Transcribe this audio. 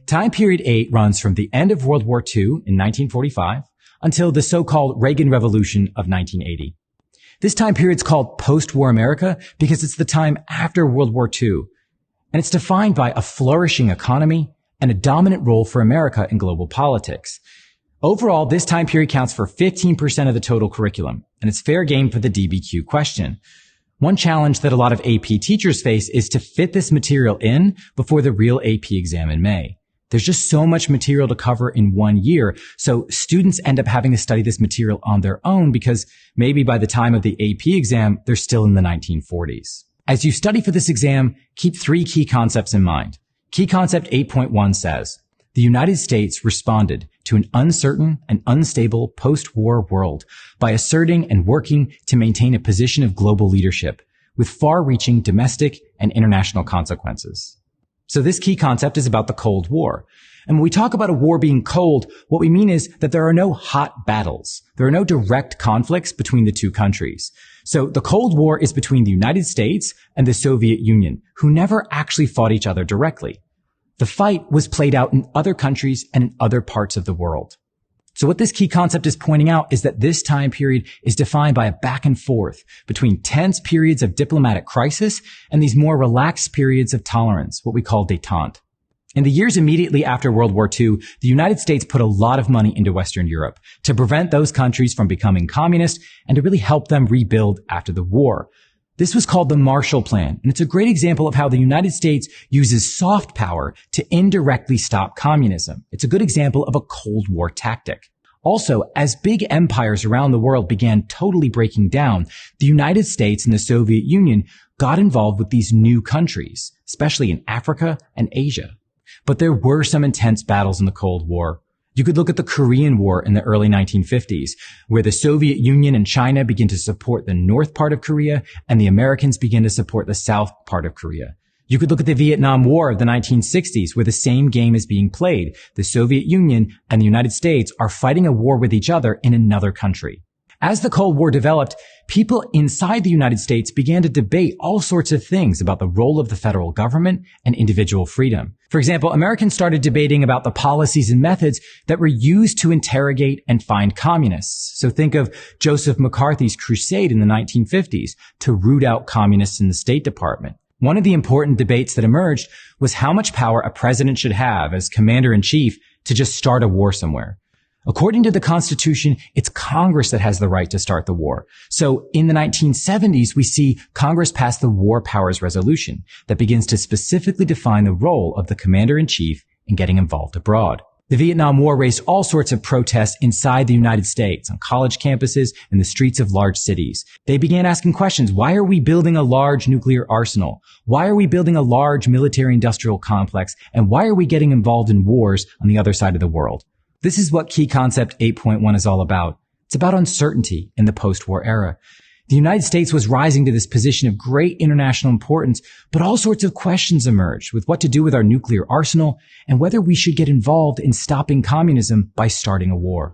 Time period 8 runs from the end of World War II in 1945 until the so-called Reagan Revolution of 1980. This time period is called post-war America because it's the time after World War II, and it's defined by a flourishing economy and a dominant role for America in global politics. Overall, this time period counts for 15% of the total curriculum, and it's fair game for the DBQ question. One challenge that a lot of AP teachers face is to fit this material in before the real AP exam in May. There's just so much material to cover in 1 year, so students end up having to study this material on their own because maybe by the time of the AP exam, they're still in the 1940s. As you study for this exam, keep 3 key concepts in mind. Key concept 8.1 says, the United States responded to an uncertain and unstable post-war world by asserting and working to maintain a position of global leadership with far-reaching domestic and international consequences. So this key concept is about the Cold War. And when we talk about a war being cold, what we mean is that there are no hot battles. There are no direct conflicts between the two countries. So the Cold War is between the United States and the Soviet Union, who never actually fought each other directly. The fight was played out in other countries and in other parts of the world. So what this key concept is pointing out is that this time period is defined by a back and forth between tense periods of diplomatic crisis and these more relaxed periods of tolerance, what we call détente. In the years immediately after World War II, the United States put a lot of money into Western Europe to prevent those countries from becoming communist and to really help them rebuild after the war. This was called the Marshall Plan, and it's a great example of how the United States uses soft power to indirectly stop communism. It's a good example of a Cold War tactic. Also, as big empires around the world began totally breaking down, the United States and the Soviet Union got involved with these new countries, especially in Africa and Asia. But there were some intense battles in the Cold War. You could look at the Korean War in the early 1950s, where the Soviet Union and China began to support the north part of Korea, and the Americans began to support the south part of Korea. You could look at the Vietnam War of the 1960s, where the same game is being played. The Soviet Union and the United States are fighting a war with each other in another country. As the Cold War developed, people inside the United States began to debate all sorts of things about the role of the federal government and individual freedom. For example, Americans started debating about the policies and methods that were used to interrogate and find communists. So think of Joseph McCarthy's crusade in the 1950s to root out communists in the State Department. One of the important debates that emerged was how much power a president should have as commander-in-chief to just start a war somewhere. According to the Constitution, it's Congress that has the right to start the war. So in the 1970s, we see Congress pass the War Powers Resolution that begins to specifically define the role of the commander-in-chief in getting involved abroad. The Vietnam War raised all sorts of protests inside the United States, on college campuses, and the streets of large cities. They began asking questions. Why are we building a large nuclear arsenal? Why are we building a large military-industrial complex? And why are we getting involved in wars on the other side of the world? This is what Key Concept 8.1 is all about. It's about uncertainty in the post-war era. The United States was rising to this position of great international importance, but all sorts of questions emerged with what to do with our nuclear arsenal and whether we should get involved in stopping communism by starting a war.